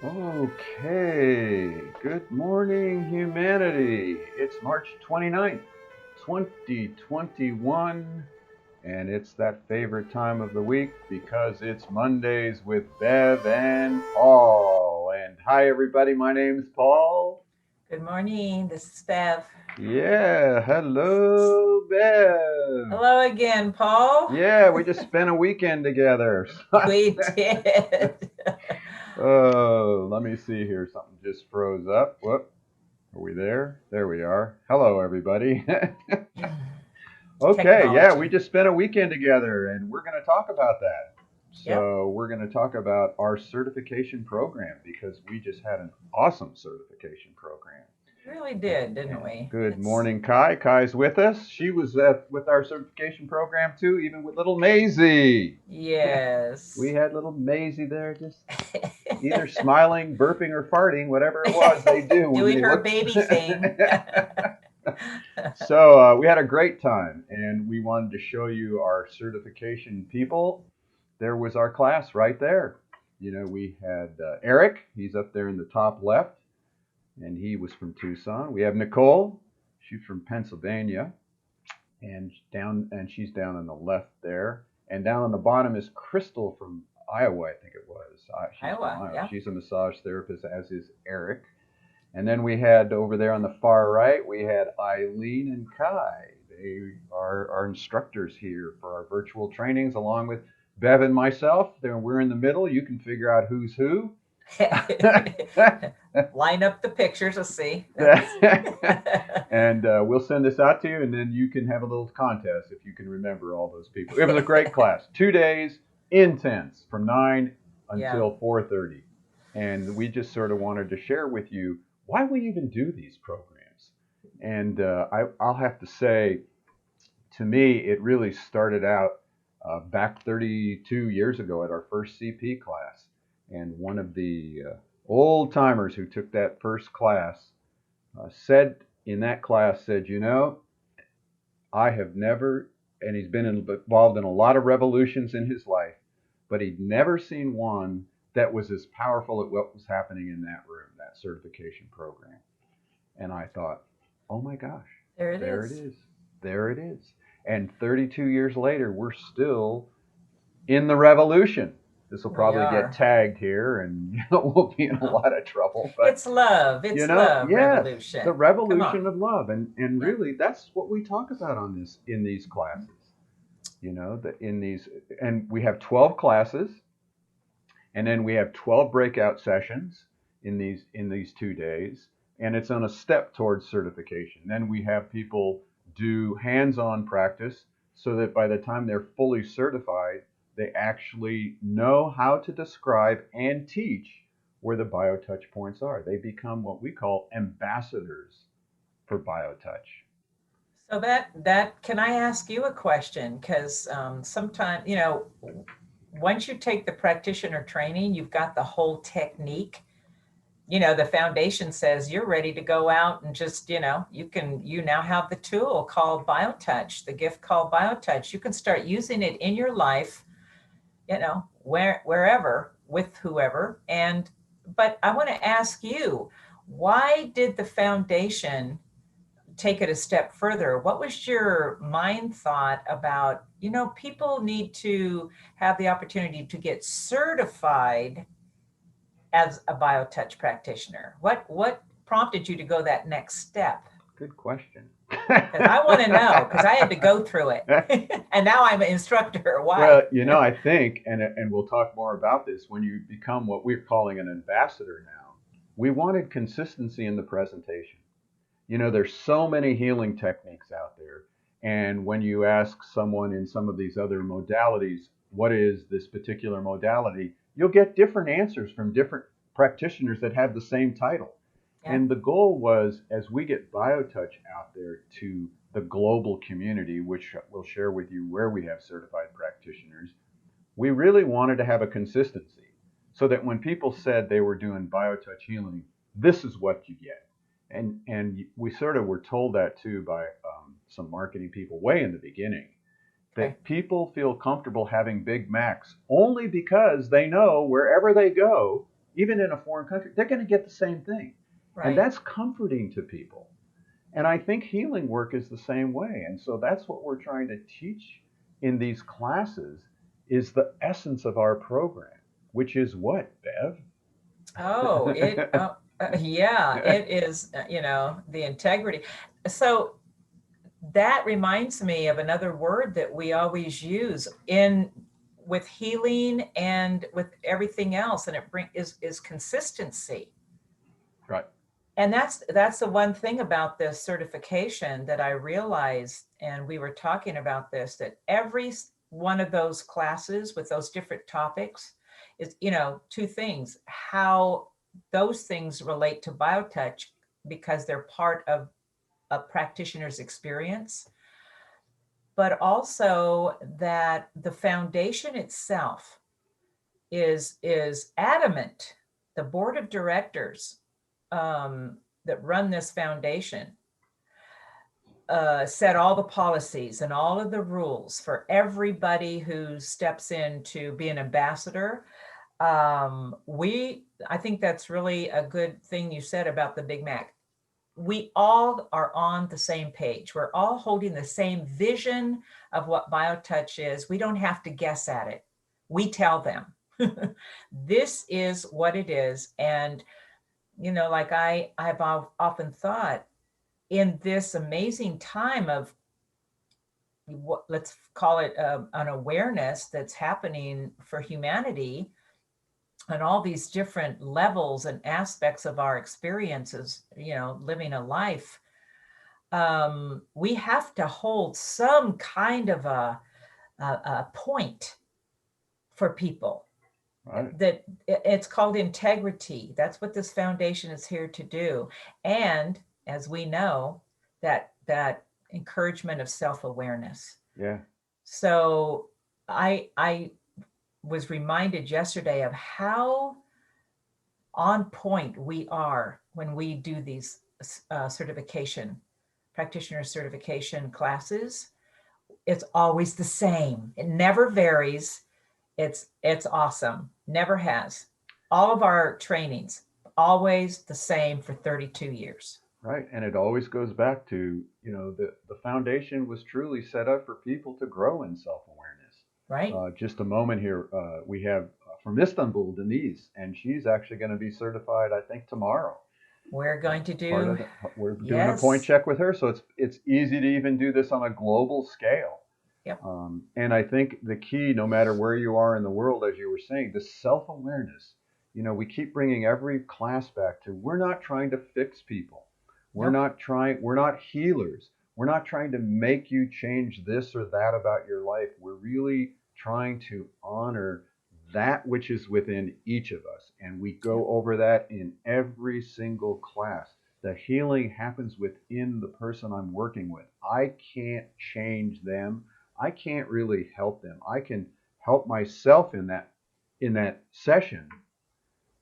Okay, good morning, humanity. It's March 29th, 2021, and it's that favorite time of the week because it's Mondays with Bev and Paul. And hi, everybody, my name's Paul. Good morning. This is Bev. Yeah, hello, Bev. Hello again, Paul. Yeah, we just spent a weekend together. We did. Oh, let me see here. Something just froze up. Whoop. Are we there? There we are. Hello, everybody. Okay, yeah, we Technology. just spent a weekend together and we're going to talk about that. Yep. So, we're going to talk about our certification program because we just had an awesome certification program. Really did, didn't And we? good It's morning, Kai. Kai's with us. She was with our certification program too, even with little Maisie. We yes. had little Maisie there just either smiling, burping, or farting, whatever it was they do when Doing they her look. baby thing. So we had a great time, and we wanted to show you our certification people. There was our class right there. We had Eric. He's up there in the top left, and he was from Tucson. We have Nicole. She's from Pennsylvania, and she's down on the left there. And down on the bottom is Crystal from Iowa, I think it was. She's from Iowa. Iowa. Yeah. She's a massage therapist, as is Eric. And then we had over there on the far right, we had Eileen and Kai. They are our instructors here for our virtual trainings, along with Bev and myself. We're in the middle. You can figure out who's who. Line up the pictures. Let's see. That's And we'll send this out to you, and then you can have a little contest if you can remember all those people. It was a great class. 2 days, intense, from 9 yeah. until 4:30, and we just sort of wanted to share with you why we even do these programs. And I'll have to say, to me, it really started out back 32 years ago at our first CP class, and one of the old timers who took that first class said in that class said, I have never, and he's been involved in a lot of revolutions in his life, but he'd never seen one that was as powerful as what was happening in that room, that certification program. And I thought, oh my gosh, There it there it is. is. There it is. And 32 years later, we're still in the revolution. This will We probably get are. tagged here and we'll be in a Oh, lot of trouble. But it's love. It's love. yes, the Revolution. Come on. revolution of love, and Yeah. really that's what we talk about on this in these classes. That in these, and we have 12 classes, and then we have 12 breakout sessions in these 2 days, and it's on a step towards certification. Then we have people do hands-on practice so that by the time they're fully certified, they actually know how to describe and teach where the biotouch points are. They become what we call ambassadors for biotouch. So that can I ask you a question? Because sometimes once you take the practitioner training, you've got the whole technique. The foundation says you're ready to go out and just you now have the tool called BioTouch, the gift called BioTouch. You can start using it in your life, wherever with whoever. And but I want to ask you, why did the foundation take it a step further? What was your mind thought about, people need to have the opportunity to get certified as a biotouch practitioner? What prompted you to go that next step? Good question. Because I want to know, because I had to go through it. And now I'm an instructor. Well, Why? I think, and we'll talk more about this, when you become what we're calling an ambassador now, we wanted consistency in the presentation. There's so many healing techniques out there. And when you ask someone in some of these other modalities, what is this particular modality, you'll get different answers from different practitioners that have the same title. Yeah. And the goal was, as we get BioTouch out there to the global community, which we'll share with you where we have certified practitioners, we really wanted to have a consistency so that when people said they were doing BioTouch healing, this is what you get. And we sort of were told that too by some marketing people way in the beginning, Okay. that people feel comfortable having Big Macs only because they know wherever they go, even in a foreign country, they're going to get the same thing. And Right. that's comforting to people. And I think healing work is the same way. And so that's what we're trying to teach in these classes is the essence of our program, which is what, Oh, Bev? yeah, it is, the integrity. So that reminds me of another word that we always use in with healing and with everything else, and is consistency. Right. And that's the one thing about this certification that I realized, and we were talking about this, that every one of those classes with those different topics is, two things: how those things relate to biotouch because they're part of a practitioner's experience, but also that the foundation itself is adamant. The board of directors that run this foundation set all the policies and all of the rules for everybody who steps in to be an ambassador. I think that's really a good thing you said about the Big Mac. We all are on the same page. We're all holding the same vision of what BioTouch is. We don't have to guess at it. We tell them this is what it is. And, like I've often thought, in this amazing time of what, let's call it an awareness that's happening for humanity on all these different levels and aspects of our experiences, living a life, we have to hold some kind of a point for people. Right. That it's called integrity. That's what this foundation is here to do. And as we know, that encouragement of self-awareness. Yeah. So I was reminded yesterday of how on point we are when we do these practitioner certification classes. It's always the same. It never varies. It's awesome. Never has. All of our trainings always the same for 32 years. Right. And it always goes back to, the foundation was truly set up for people to grow in self awareness. Right? Just a moment here. We have from Istanbul, Denise, and she's actually going to be certified, I think, tomorrow. We're going to Part do, of we're doing a point yes. check with her, so it's easy to even do this on a global scale. Yep. And I think the key, no matter where you are in the world, as you were saying, the self awareness. We keep bringing every class back to we're not trying to fix people. Nope. We're not healers. We're not trying to make you change this or that about your life. We're really trying to honor that which is within each of us. And we Yep. go over that in every single class. The healing happens within the person I'm working with. I can't change them. I can't really help them. I can help myself in that session,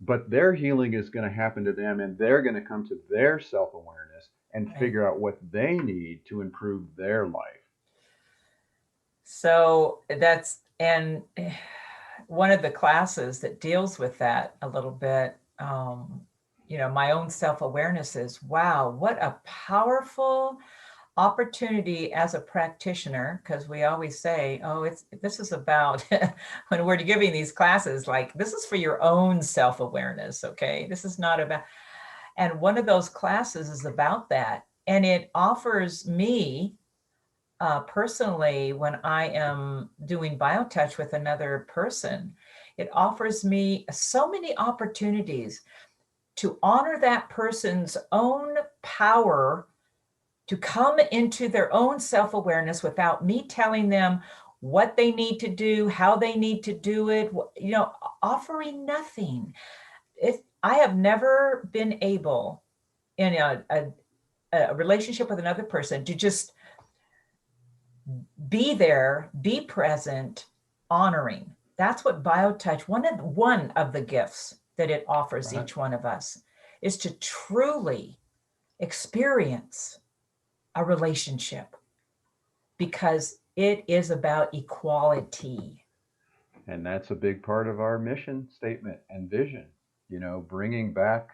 but their healing is going to happen to them and they're going to come to their self-awareness and Right. figure out what they need to improve their life. So that's, and one of the classes that deals with that a little bit, my own self-awareness is, wow, what a powerful opportunity as a practitioner, because we always say, oh, this is about when we're giving these classes, like, this is for your own self-awareness. Okay, this is not about, and one of those classes is about that, and it offers me personally, when I am doing biotouch with another person, it offers me so many opportunities to honor that person's own power to come into their own self-awareness without me telling them what they need to do, how they need to do it, offering nothing. I have never been able in a relationship with another person to just be there, be present, honoring. That's what BioTouch, one of the gifts that it offers Right. each one of us, is to truly experience a relationship, because it is about equality. And that's a big part of our mission statement and vision. bringing back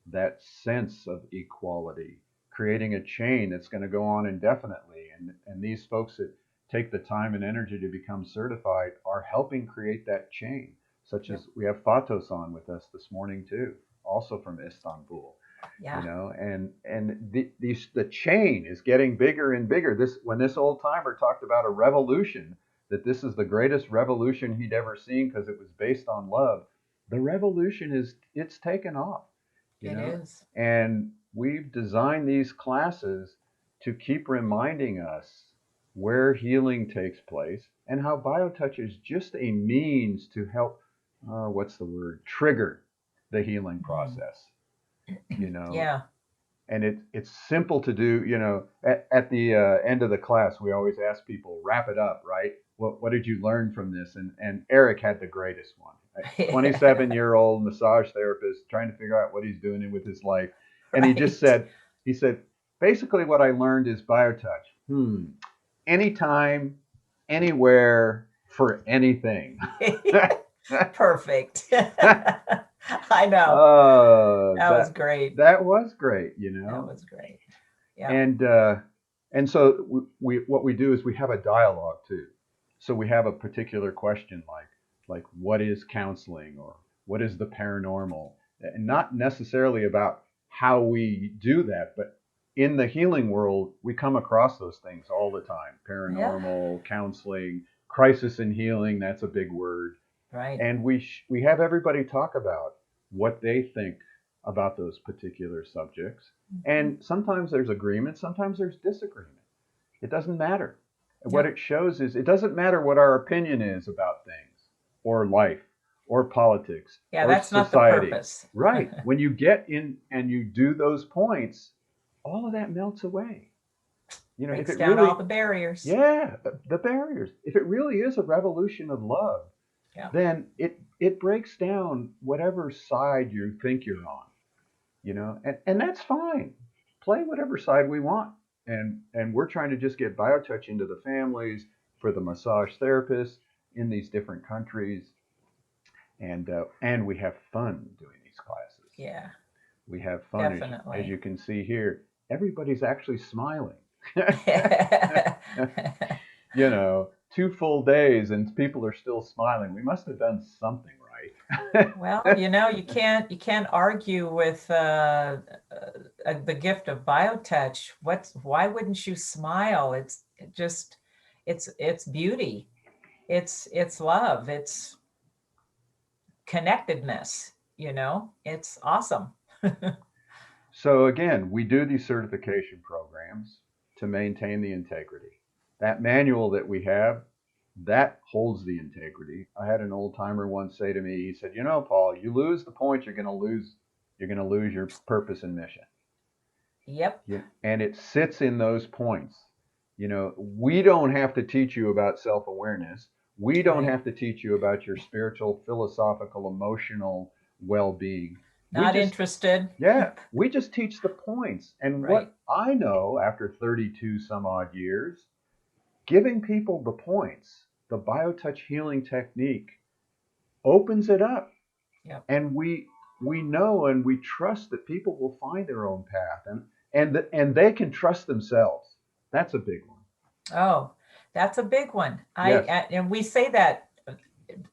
that sense of equality, creating a chain that's going to go on indefinitely. And these folks that take the time and energy to become certified are helping create that chain, such Yep. as we have Fatos on with us this morning too, also from Istanbul. Yeah. The chain is getting bigger and bigger. This when this old timer talked about a revolution, that this is the greatest revolution he'd ever seen because it was based on love. The revolution is it's taken off, you It know, is. and we've designed these classes to keep reminding us where healing takes place and how biotouch is just a means to help. What's the word? Trigger the healing Mm. process. You know, Yeah. and it's simple to do. At the end of the class, we always ask people wrap it up, right? What did you learn from this? And Eric had the greatest one. A 27-year-old massage therapist trying to figure out what he's doing with his life, and he just Right. said, he said, basically what I learned is biotouch. Anytime, anywhere, for anything. Perfect. I know. That was That great. that was great, That was great. Yeah. and uh, and so we what we do is we have a dialogue too. So we have a particular question like what is counseling or what is the paranormal, and not necessarily about how we do that, but in the healing world we come across those things all the time: Yeah. paranormal, counseling, crisis and healing. That's a big word, Right. and we have everybody talk about what they think about those particular subjects. Mhm. And sometimes there's agreement, sometimes there's disagreement. It doesn't matter. And what Yep. it shows is it doesn't matter what our opinion is about things or life or politics Yeah, or that's not the society. purpose. Right. When you get in and you do those points, all of that melts away. If Breaks it down all really, the barriers. yeah, the barriers, if it really is a revolution of love, Yeah. then it breaks down whatever side you think you're on, and that's fine. Play whatever side we want, and we're trying to just get biotouch into the families for the massage therapists in these different countries, and we have fun doing these classes. Yeah. We have fun, as Definitely. you can see here. Everybody's actually smiling. 2 full days and people are still smiling. We must have done something right. Well, you can't argue with the gift of biotouch. Why wouldn't you smile? It's beauty. It's love. It's connectedness. It's awesome. So again, we do these certification programs to maintain the integrity. That manual that we have, that holds the integrity. I had an old timer once say to me, he said, Paul, you lose the point, you're going to lose your purpose and mission. Yep. Yeah, and it sits in those points. We don't have to teach you about self-awareness. We don't Right. have to teach you about your spiritual, philosophical, emotional well-being. We Not just interested. Yeah, we just teach the points. And Right. what I know after 32 some odd years, giving people the points, the biotouch healing technique opens it up. Yep. And we know and we trust that people will find their own path, and they can trust themselves. That's a big one. Oh, that's a big one. Yes. And we say that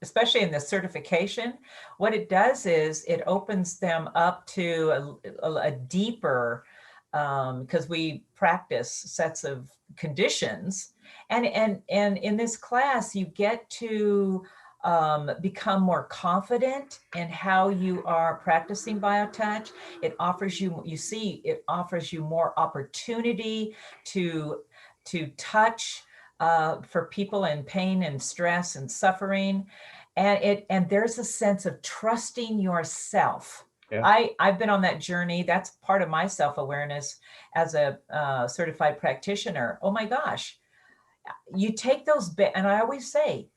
especially in the certification, what it does is it opens them up to a deeper, because we practice sets of conditions, and in this class you get to become more confident in how you are practicing biotouch. It offers you more opportunity to touch for people in pain and stress and suffering, and there's a sense of trusting yourself. Yeah. I've been on that journey. That's part of my self-awareness as a certified practitioner. Oh my gosh, you take those and I always say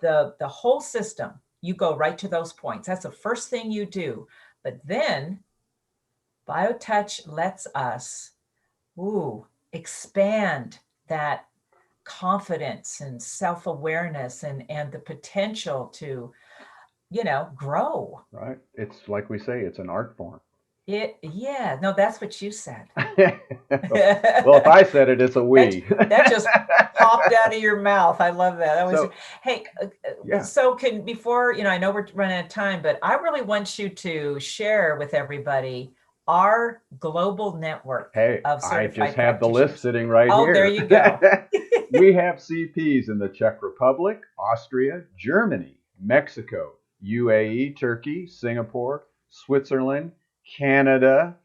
the whole system, you go right to those points. That's the first thing you do. But then biotouch lets us expand that confidence and self-awareness and the potential to grow. right? It's like we say, it's an art form. Yeah, no, that's what you said. Well, if I said it, it's a that we. that just popped out of your mouth. I love that. That was So, hey. yeah. So can before I know we're running out of time, but I really want you to share with everybody our global network Hey, of I just certified have the list practitioners. sitting right Oh, there here. you go. We have CPs in the Czech Republic, Austria, Germany, Mexico, UAE, Turkey, Singapore, Switzerland, Canada.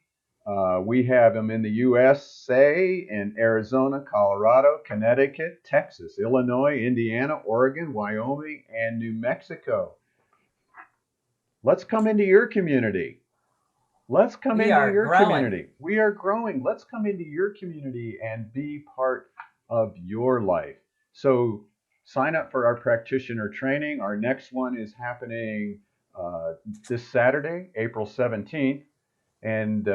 We have them in the USA, in Arizona, Colorado, Connecticut, Texas, Illinois, Indiana, Oregon, Wyoming, and New Mexico. Let's come into your community. Let's come We into are your growing. community. We are growing. Let's come into your community and be part of your life. So sign up for our practitioner training. Our next one is happening this Saturday, April 17th. And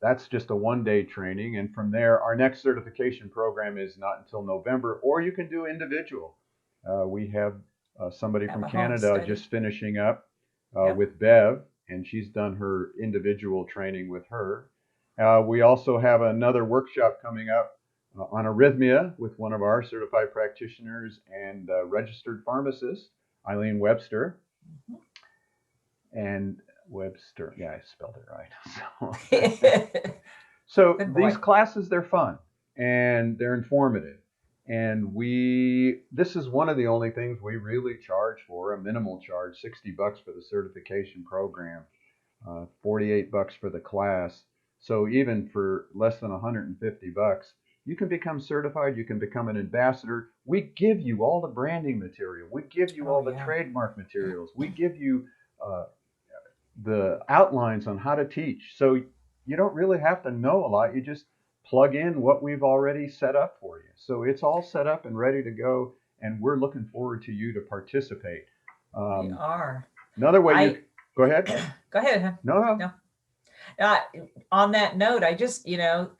that's just a 1 day training. And from there, our next certification program is not until November, or you can do individual. We have somebody Have from a home Canada study. just finishing up Yep. with Bev, and she's done her individual training with her. We also have another workshop coming up on arrhythmia with one of our certified practitioners and registered pharmacist, Eileen Webster. Mhm. And Webster, yeah, I spelled it right. So Good these boy. classes, they're fun and they're informative. And this is one of the only things we really charge for, a minimal charge, $60 for the certification program, 48 bucks for the class. So even for less than 150 bucks, you can become certified. You can become an ambassador. We give you all the branding material. We give you Oh all the yeah. trademark materials. We give you uh, the outlines on how to teach. So you don't really have to know a lot. You just plug in what we've already set up for you. So it's all set up and ready to go. And we're looking forward to you to participate. We Um, are. Another way you I go ahead. Go ahead. Huh? No, no. No. Uh, on that note, I just, I'm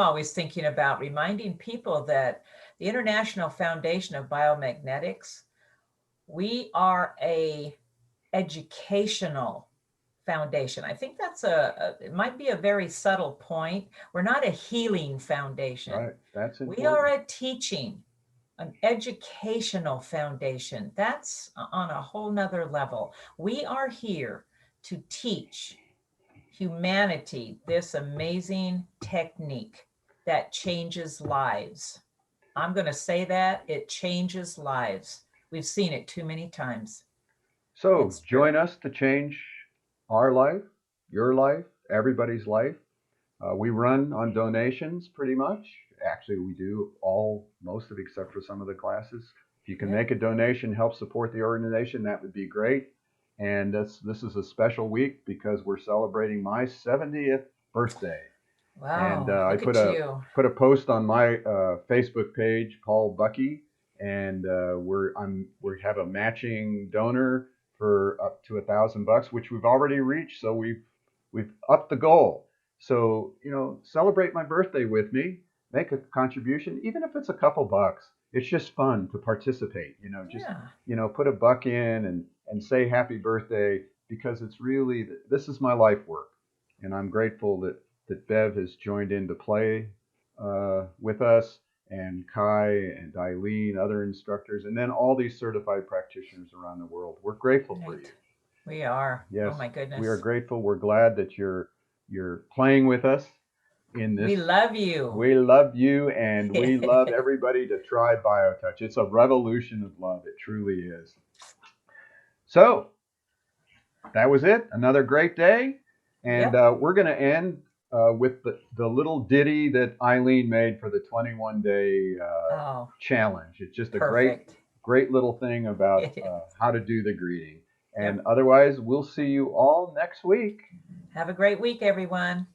always thinking about reminding people that the International Foundation of Biomagnetics, we are a educational foundation. I think it might be a very subtle point. We're not a healing foundation. Right. That's We are important. a teaching, an educational foundation. That's on a whole nother level. We are here to teach humanity this amazing technique that changes lives. I'm going to say that it changes lives. We've seen it too many times. So It's true. join us to change our life, your life, everybody's life. We run on donations pretty much. Actually, we do most of it except for some of the classes. If you can Yep. make a donation, help support the organization, that would be great. And this is a special week because we're celebrating my 70th birthday. And Wow. I Look put at a you. post on my Facebook page, Paul Bucky, and we have a matching donor for up to $1,000, which we've already reached. So we've upped the goal. So celebrate my birthday with me. Make a contribution, even if it's a couple bucks. It's just fun to participate. Just Yeah. put a buck in and say happy birthday because it's really this is my life work, and I'm grateful that Bev has joined in to play with us, and Kai and Eileen, other instructors, and then all these certified practitioners around the world. We're grateful for you. Right. We are. Oh Yes, my we are goodness. grateful. We're glad that you're playing with us in We this. love you. We love you, and we love everybody to try BioTouch. It's a revolution of love. It truly is. So that was it. Another great day. And Yep. we're going to end with the little ditty that Eileen made for the 21-day Oh, challenge. It's just a perfect. great little thing about how to do the greeting. And Yep. otherwise, we'll see you all next week. Have a great week, everyone.